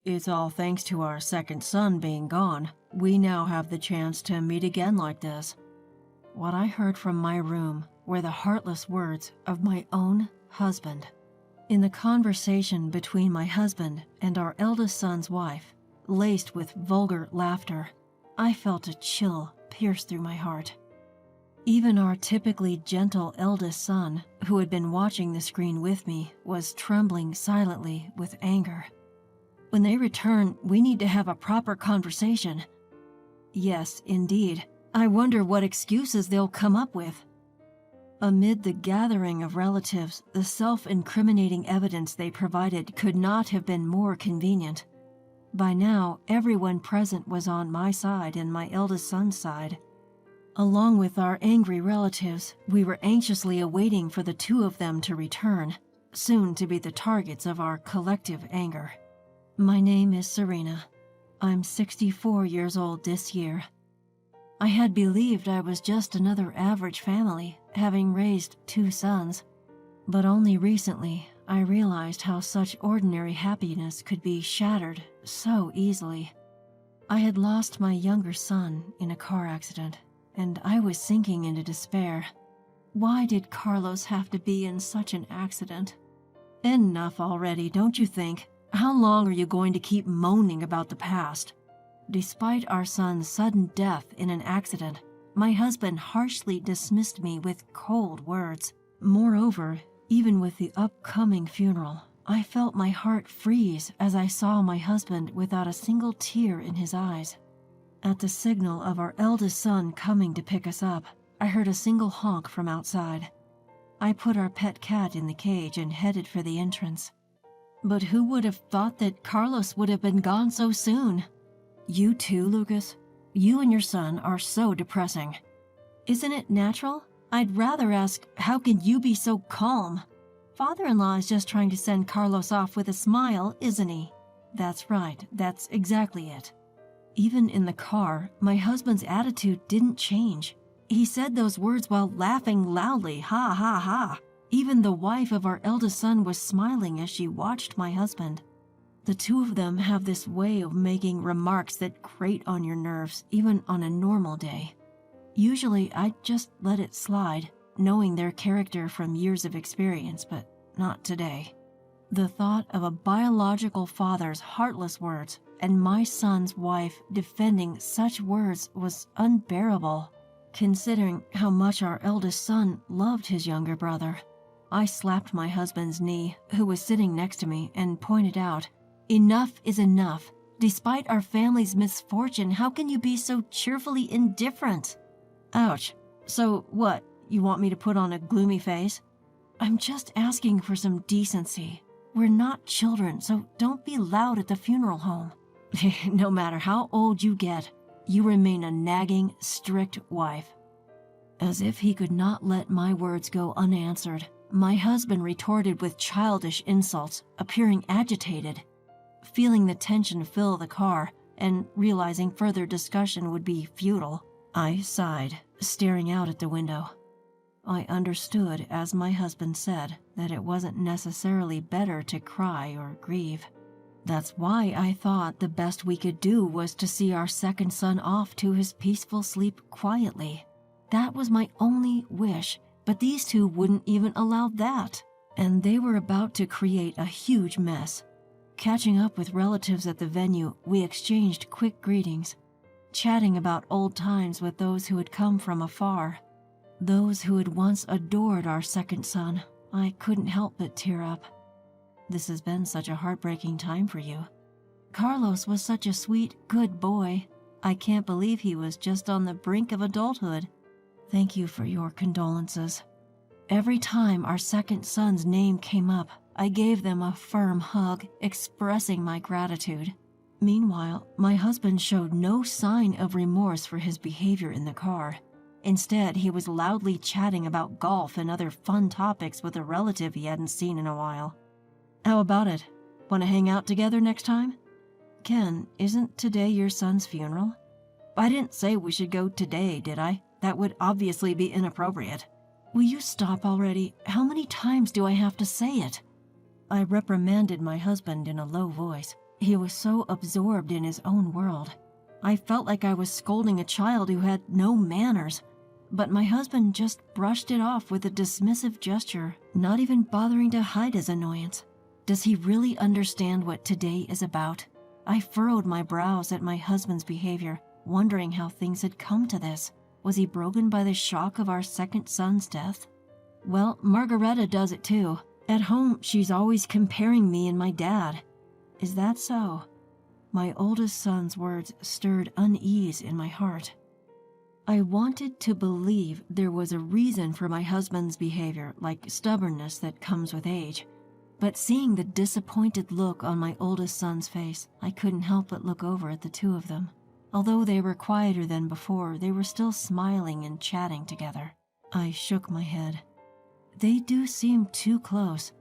It's all thanks to our second son being gone. We now have the chance to meet again like this. What I heard from my room were the heartless words of my own husband. In the conversation between my husband and our eldest son's wife, laced with vulgar laughter, I felt a chill pierce through my heart. Even our typically gentle eldest son, who had been watching the screen with me, was trembling silently with anger. When they return, we need to have a proper conversation. Yes, indeed. I wonder what excuses they'll come up with. Amid the gathering of relatives, the self-incriminating evidence they provided could not have been more convenient. By now, everyone present was on my side and my eldest son's side. Along with our angry relatives, we were anxiously awaiting for the two of them to return, soon to be the targets of our collective anger. My name is Serena. I'm 64 years old this year. I had believed I was just another average family, having raised 2 sons. But only recently, I realized how such ordinary happiness could be shattered so easily. I had lost my younger son in a car accident, and I was sinking into despair. Why did Carlos have to be in such an accident? Enough already, don't you think? How long are you going to keep moaning about the past? Despite our son's sudden death in an accident, my husband harshly dismissed me with cold words. Moreover, even with the upcoming funeral, I felt my heart freeze as I saw my husband without a single tear in his eyes. At the signal of our eldest son coming to pick us up, I heard a single honk from outside. I put our pet cat in the cage and headed for the entrance. But who would have thought that Carlos would have been gone so soon? You too, Lucas? You and your son are so depressing. Isn't it natural? I'd rather ask, how can you be so calm? Father-in-law is just trying to send Carlos off with a smile, isn't he? That's right, that's exactly it. Even in the car, my husband's attitude didn't change. He said those words while laughing loudly, ha ha ha. Even the wife of our eldest son was smiling as she watched my husband. The two of them have this way of making remarks that grate on your nerves, even on a normal day. Usually, I'd just let it slide, knowing their character from years of experience, but not today. The thought of a biological father's heartless words and my son's wife defending such words was unbearable, considering how much our eldest son loved his younger brother. I slapped my husband's knee, who was sitting next to me, and pointed out, "Enough is enough. Despite our family's misfortune, how can you be so cheerfully indifferent?" Ouch. So what, you want me to put on a gloomy face? I'm just asking for some decency. We're not children, so don't be loud at the funeral home. No matter how old you get, you remain a nagging, strict wife. As if he could not let my words go unanswered, my husband retorted with childish insults, appearing agitated. Feeling the tension fill the car, and realizing further discussion would be futile, I sighed, staring out at the window. I understood, as my husband said, that it wasn't necessarily better to cry or grieve. That's why I thought the best we could do was to see our second son off to his peaceful sleep quietly. That was my only wish, but these two wouldn't even allow that, and they were about to create a huge mess. Catching up with relatives at the venue, we exchanged quick greetings, chatting about old times with those who had come from afar. Those who had once adored our second son. I couldn't help but tear up. This has been such a heartbreaking time for you. Carlos was such a sweet, good boy. I can't believe he was just on the brink of adulthood. Thank you for your condolences. Every time our second son's name came up, I gave them a firm hug, expressing my gratitude. Meanwhile, my husband showed no sign of remorse for his behavior in the car. Instead, he was loudly chatting about golf and other fun topics with a relative he hadn't seen in a while. How about it? Want to hang out together next time? Ken, isn't today your son's funeral? I didn't say we should go today, did I? That would obviously be inappropriate. Will you stop already? How many times do I have to say it? I reprimanded my husband in a low voice. He was so absorbed in his own world. I felt like I was scolding a child who had no manners, but my husband just brushed it off with a dismissive gesture, not even bothering to hide his annoyance. Does he really understand what today is about? I furrowed my brows at my husband's behavior, wondering how things had come to this. Was he broken by the shock of our second son's death? Well, Margareta does it too. At home, she's always comparing me and my dad. Is that so? My oldest son's words stirred unease in my heart. I wanted to believe there was a reason for my husband's behavior, like stubbornness that comes with age. But seeing the disappointed look on my oldest son's face, I couldn't help but look over at the two of them. Although they were quieter than before, they were still smiling and chatting together. I shook my head. They do seem too close.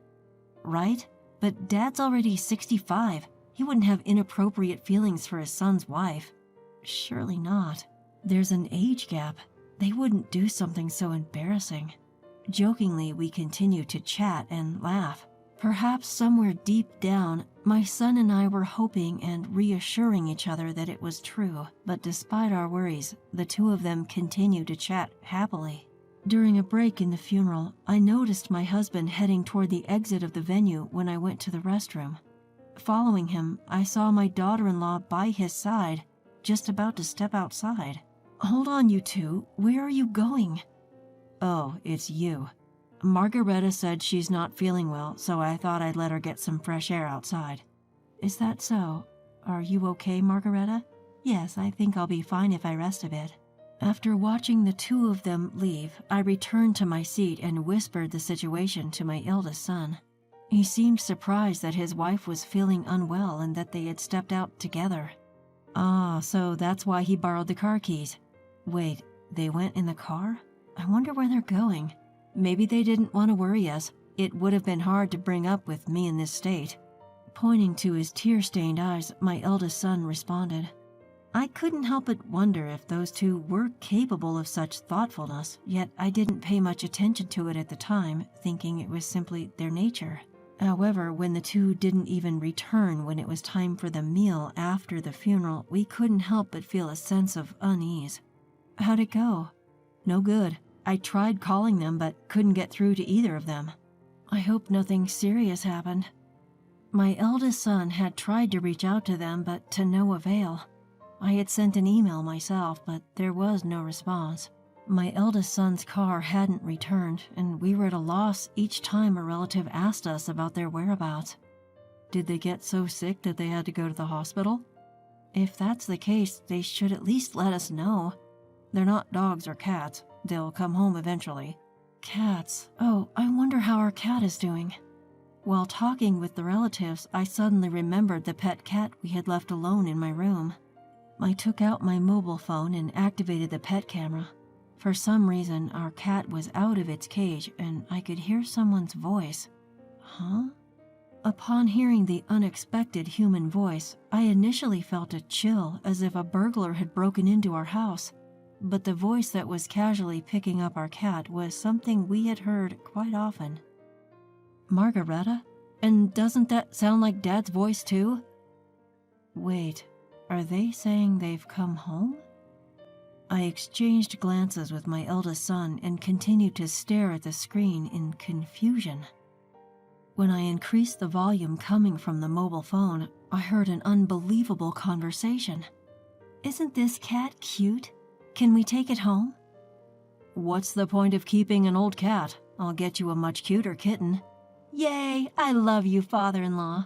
Right? But Dad's already 65. He wouldn't have inappropriate feelings for his son's wife. Surely not. There's an age gap. They wouldn't do something so embarrassing. Jokingly, we continued to chat and laugh. Perhaps somewhere deep down, my son and I were hoping and reassuring each other that it was true. But despite our worries, the two of them continued to chat happily. During a break in the funeral, I noticed my husband heading toward the exit of the venue when I went to the restroom. Following him, I saw my daughter-in-law by his side, just about to step outside. Hold on, you two. Where are you going? Oh, it's you. Margareta said she's not feeling well, so I thought I'd let her get some fresh air outside. Is that so? Are you okay, Margareta? Yes, I think I'll be fine if I rest a bit. After watching the two of them leave, I returned to my seat and whispered the situation to my eldest son. He seemed surprised that his wife was feeling unwell and that they had stepped out together. Ah, so that's why he borrowed the car keys. Wait, they went in the car? I wonder where they're going. Maybe they didn't want to worry us. It would have been hard to bring up with me in this state. Pointing to his tear-stained eyes, my eldest son responded. I couldn't help but wonder if those two were capable of such thoughtfulness, yet I didn't pay much attention to it at the time, thinking it was simply their nature. However, when the two didn't even return when it was time for the meal after the funeral, we couldn't help but feel a sense of unease. How'd it go? No good. I tried calling them but couldn't get through to either of them. I hope nothing serious happened. My eldest son had tried to reach out to them, but to no avail. I had sent an email myself, but there was no response. My eldest son's car hadn't returned, and we were at a loss each time a relative asked us about their whereabouts. Did they get so sick that they had to go to the hospital? If that's the case, they should at least let us know. They're not dogs or cats. They'll come home eventually. Cats. Oh, I wonder how our cat is doing. While talking with the relatives, I suddenly remembered the pet cat we had left alone in my room. I took out my mobile phone and activated the pet camera. For some reason, our cat was out of its cage and I could hear someone's voice. Huh? Upon hearing the unexpected human voice, I initially felt a chill as if a burglar had broken into our house. But the voice that was casually picking up our cat was something we had heard quite often. Margareta? And doesn't that sound like Dad's voice too? Wait. Are they saying they've come home? I exchanged glances with my eldest son and continued to stare at the screen in confusion. When I increased the volume coming from the mobile phone, I heard an unbelievable conversation. Isn't this cat cute? Can we take it home? What's the point of keeping an old cat? I'll get you a much cuter kitten. Yay, I love you, father-in-law.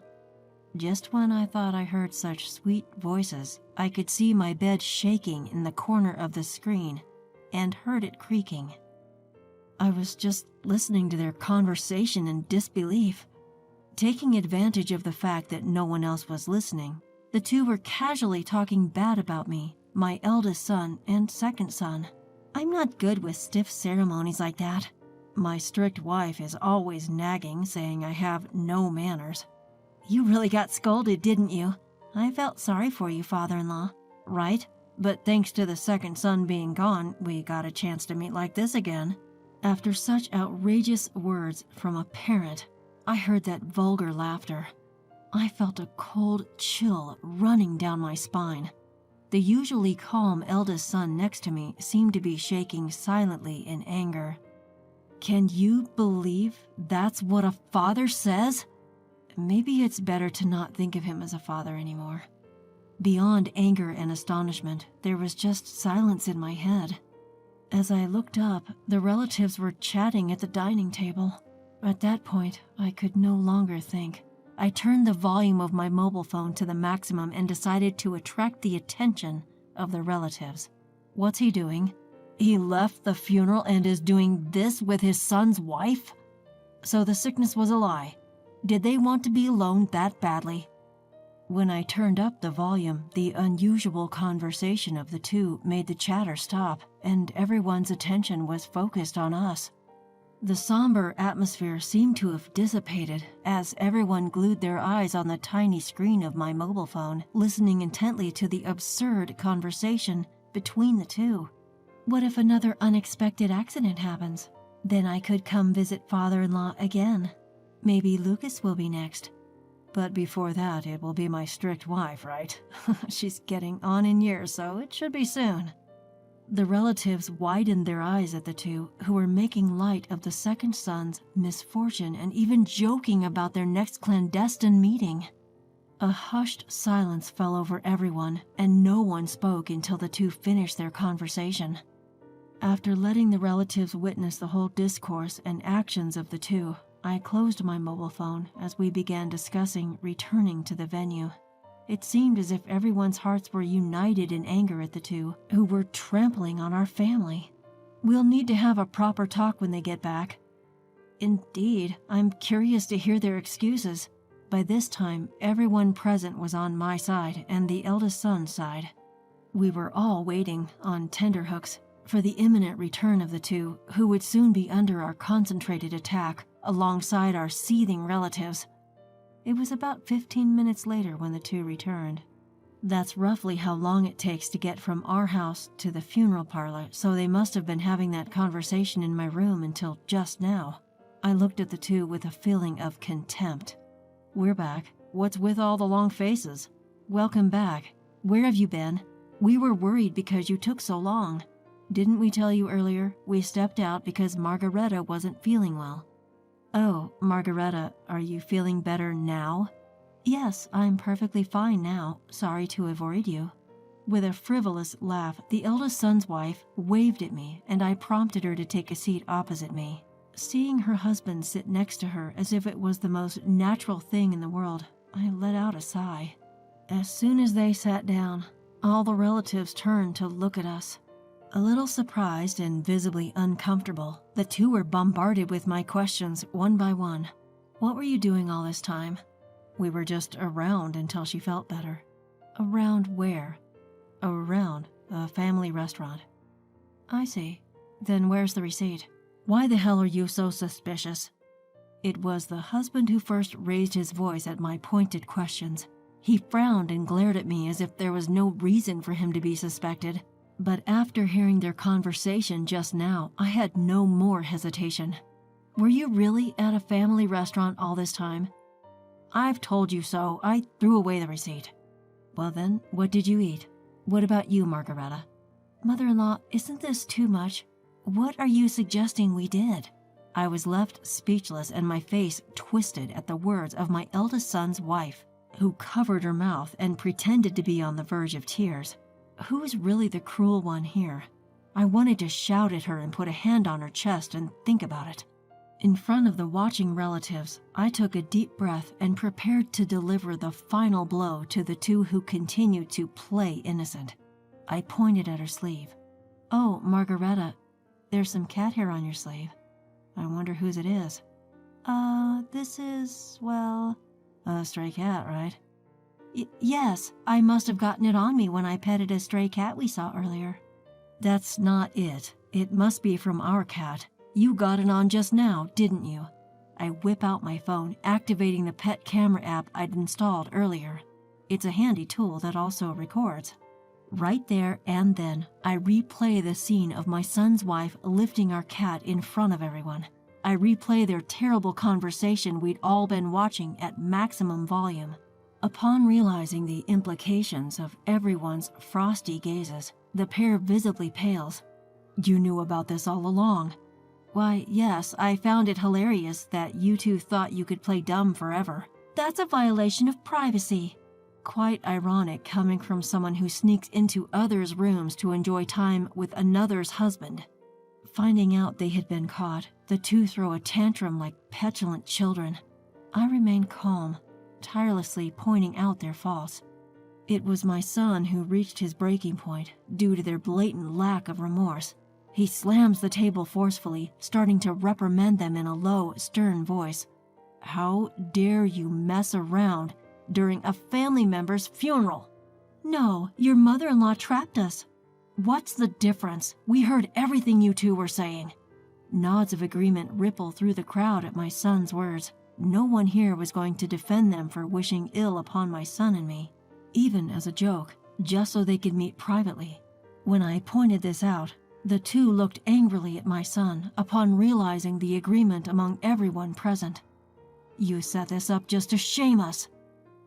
Just when I thought I heard such sweet voices, I could see my bed shaking in the corner of the screen and heard it creaking. I was just listening to their conversation in disbelief. Taking advantage of the fact that no one else was listening, the two were casually talking bad about me, my eldest son and second son. I'm not good with stiff ceremonies like that. My strict wife is always nagging, saying I have no manners. You really got scolded, didn't you? I felt sorry for you, father-in-law. Right? But thanks to the second son being gone, we got a chance to meet like this again. After such outrageous words from a parent, I heard that vulgar laughter. I felt a cold chill running down my spine. The usually calm eldest son next to me seemed to be shaking silently in anger. Can you believe that's what a father says? Maybe it's better to not think of him as a father anymore. Beyond anger and astonishment, there was just silence in my head. As I looked up, the relatives were chatting at the dining table. At that point, I could no longer think. I turned the volume of my mobile phone to the maximum and decided to attract the attention of the relatives. What's he doing? He left the funeral and is doing this with his son's wife? So the sickness was a lie. Did they want to be alone that badly? When I turned up the volume, the unusual conversation of the two made the chatter stop, and everyone's attention was focused on us. The somber atmosphere seemed to have dissipated as everyone glued their eyes on the tiny screen of my mobile phone, listening intently to the absurd conversation between the two. What if another unexpected accident happens? Then I could come visit father-in-law again. Maybe Lucas will be next. But before that, it will be my strict wife, right? She's getting on in years, so it should be soon. The relatives widened their eyes at the two, who were making light of the second son's misfortune and even joking about their next clandestine meeting. A hushed silence fell over everyone, and no one spoke until the two finished their conversation. After letting the relatives witness the whole discourse and actions of the two, I closed my mobile phone as we began discussing returning to the venue. It seemed as if everyone's hearts were united in anger at the two, who were trampling on our family. We'll need to have a proper talk when they get back. Indeed, I'm curious to hear their excuses. By this time, everyone present was on my side and the eldest son's side. We were all waiting, on tenterhooks, for the imminent return of the two, who would soon be under our concentrated attack, alongside our seething relatives. It was about 15 minutes later when the two returned. That's roughly how long it takes to get from our house to the funeral parlor, so they must have been having that conversation in my room until just now. I looked at the two with a feeling of contempt. We're back. What's with all the long faces? Welcome back. Where have you been? We were worried because you took so long. Didn't we tell you earlier? We stepped out because Margareta wasn't feeling well. Oh, Margareta, are you feeling better now? Yes, I'm perfectly fine now. Sorry to avoid you. With a frivolous laugh, the eldest son's wife waved at me, and I prompted her to take a seat opposite me. Seeing her husband sit next to her as if it was the most natural thing in the world, I let out a sigh. As soon as they sat down, all the relatives turned to look at us. A little surprised and visibly uncomfortable, the two were bombarded with my questions one by one. What were you doing all this time? We were just around until she felt better. Around where? Around a family restaurant. I see. Then where's the receipt? Why the hell are you so suspicious? It was the husband who first raised his voice at my pointed questions. He frowned and glared at me as if there was no reason for him to be suspected. But after hearing their conversation just now, I had no more hesitation. Were you really at a family restaurant all this time? I've told you so. I threw away the receipt. Well then, what did you eat? What about you, Margareta? Mother-in-law, isn't this too much? What are you suggesting we did? I was left speechless and my face twisted at the words of my eldest son's wife, who covered her mouth and pretended to be on the verge of tears. Who's really the cruel one here? I wanted to shout at her and put a hand on her chest and think about it. In front of the watching relatives, I took a deep breath and prepared to deliver the final blow to the two who continued to play innocent. I pointed at her sleeve. Oh, Margareta, there's some cat hair on your sleeve. I wonder whose it is. This is, well, a stray cat, right? Yes, I must have gotten it on me when I petted a stray cat we saw earlier. That's not it. It must be from our cat. You got it on just now, didn't you? I whip out my phone, activating the pet camera app I'd installed earlier. It's a handy tool that also records. Right there and then, I replay the scene of my son's wife lifting our cat in front of everyone. I replay their terrible conversation we'd all been watching at maximum volume. Upon realizing the implications of everyone's frosty gazes, the pair visibly pales. "You knew about this all along." "Why, yes, I found it hilarious that you two thought you could play dumb forever." "That's a violation of privacy." Quite ironic coming from someone who sneaks into others' rooms to enjoy time with another's husband. Finding out they had been caught, the two throw a tantrum like petulant children. I remain calm, tirelessly pointing out their faults. It was my son who reached his breaking point due to their blatant lack of remorse. He slams the table forcefully, starting to reprimand them in a low, stern voice. "How dare you mess around during a family member's funeral?" "No, your mother-in-law trapped us." "What's the difference? We heard everything you two were saying." Nods of agreement ripple through the crowd at my son's words. No one here was going to defend them for wishing ill upon my son and me, even as a joke, just so they could meet privately. When I pointed this out, the two looked angrily at my son upon realizing the agreement among everyone present. "You set this up just to shame us."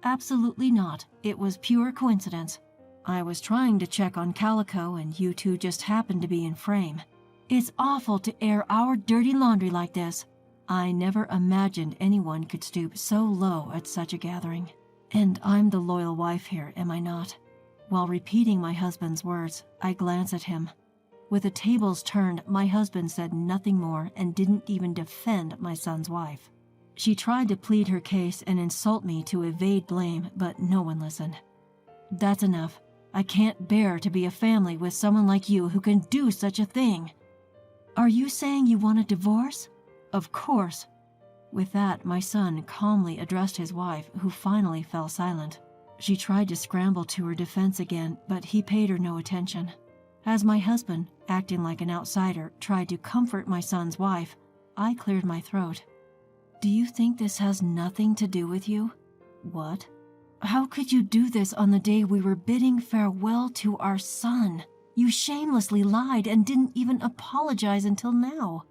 "Absolutely not. It was pure coincidence. I was trying to check on Calico and you two just happened to be in frame. It's awful to air our dirty laundry like this. I never imagined anyone could stoop so low at such a gathering. And I'm the loyal wife here, am I not?" While repeating my husband's words, I glance at him. With the tables turned, my husband said nothing more and didn't even defend my son's wife. She tried to plead her case and insult me to evade blame, but no one listened. "That's enough. I can't bear to be a family with someone like you who can do such a thing." "Are you saying you want a divorce?" "Of course." With that, my son calmly addressed his wife, who finally fell silent. She tried to scramble to her defense again, but he paid her no attention. As my husband, acting like an outsider, tried to comfort my son's wife, I cleared my throat. "Do you think this has nothing to do with you?" "What?" "How could you do this on the day we were bidding farewell to our son? You shamelessly lied and didn't even apologize until now."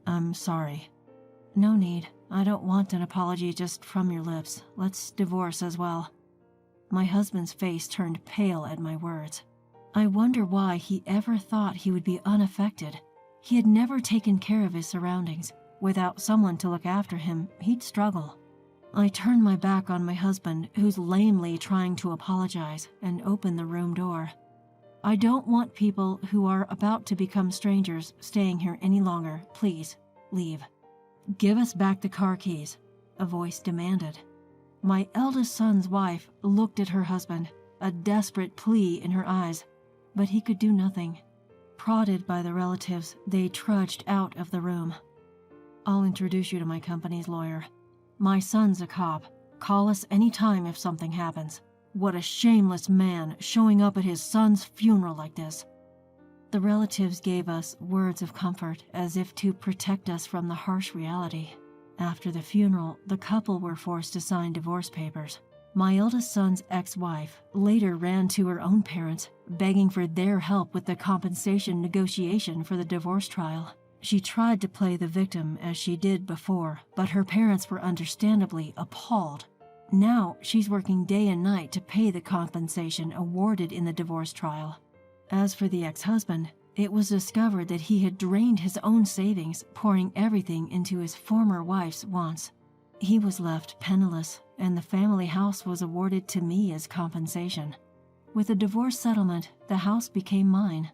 I'm sorry." "No need. I don't want an apology just from your lips. Let's divorce as well." My husband's face turned pale at my words. I wonder why he ever thought he would be unaffected. He had never taken care of his surroundings. Without someone to look after him, he'd struggle. I turned my back on my husband, who's lamely trying to apologize, and opened the room door. "I don't want people who are about to become strangers staying here any longer. Please, leave." "Give us back the car keys," a voice demanded. My eldest son's wife looked at her husband, a desperate plea in her eyes, but he could do nothing. Prodded by the relatives, they trudged out of the room. "I'll introduce you to my company's lawyer. My son's a cop. Call us any time if something happens. What a shameless man showing up at his son's funeral like this." The relatives gave us words of comfort as if to protect us from the harsh reality. After the funeral, the couple were forced to sign divorce papers. My eldest son's ex-wife later ran to her own parents, begging for their help with the compensation negotiation for the divorce trial. She tried to play the victim as she did before, but her parents were understandably appalled. Now she's working day and night to pay the compensation awarded in the divorce trial. As for the ex-husband, it was discovered that he had drained his own savings, pouring everything into his former wife's wants. He was left penniless, and the family house was awarded to me as compensation. With the divorce settlement, the house became mine.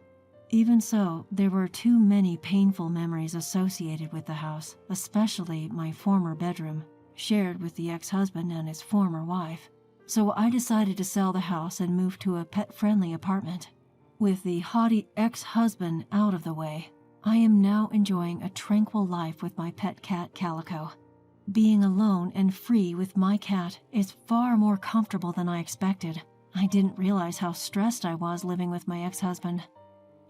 Even so, there were too many painful memories associated with the house, especially my former bedroom, shared with the ex-husband and his former wife. So I decided to sell the house and move to a pet-friendly apartment. With the haughty ex-husband out of the way, I am now enjoying a tranquil life with my pet cat Calico. Being alone and free with my cat is far more comfortable than I expected. I didn't realize how stressed I was living with my ex-husband.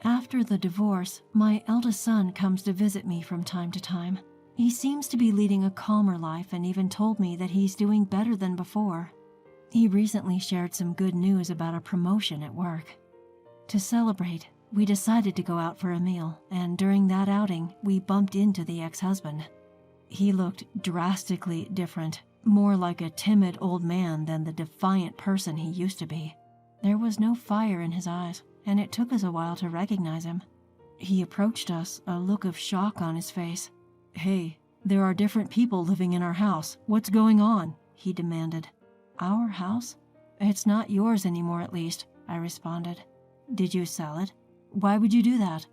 After the divorce, my eldest son comes to visit me from time to time. He seems to be leading a calmer life and even told me that he's doing better than before. He recently shared some good news about a promotion at work. To celebrate, we decided to go out for a meal, and during that outing, we bumped into the ex-husband. He looked drastically different, more like a timid old man than the defiant person he used to be. There was no fire in his eyes, and it took us a while to recognize him. He approached us, a look of shock on his face. "Hey, there are different people living in our house. What's going on?" he demanded. "Our house? It's not yours anymore, at least," I responded. "Did you sell it? Why would you do that?"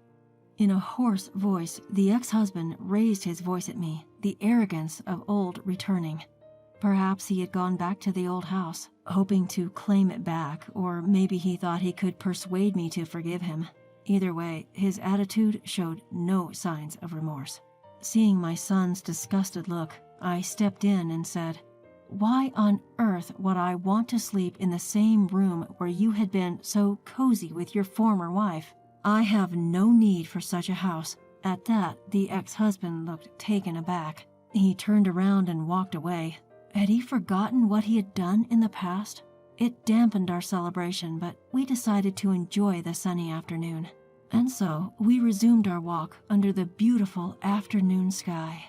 In a hoarse voice, the ex-husband raised his voice at me, the arrogance of old returning. Perhaps he had gone back to the old house, hoping to claim it back, or maybe he thought he could persuade me to forgive him. Either way, his attitude showed no signs of remorse. Seeing my son's disgusted look, I stepped in and said, "Why on earth would I want to sleep in the same room where you had been so cozy with your former wife? I have no need for such a house." At that, the ex-husband looked taken aback. He turned around and walked away. Had he forgotten what he had done in the past? It dampened our celebration, but we decided to enjoy the sunny afternoon. And so we resumed our walk under the beautiful afternoon sky.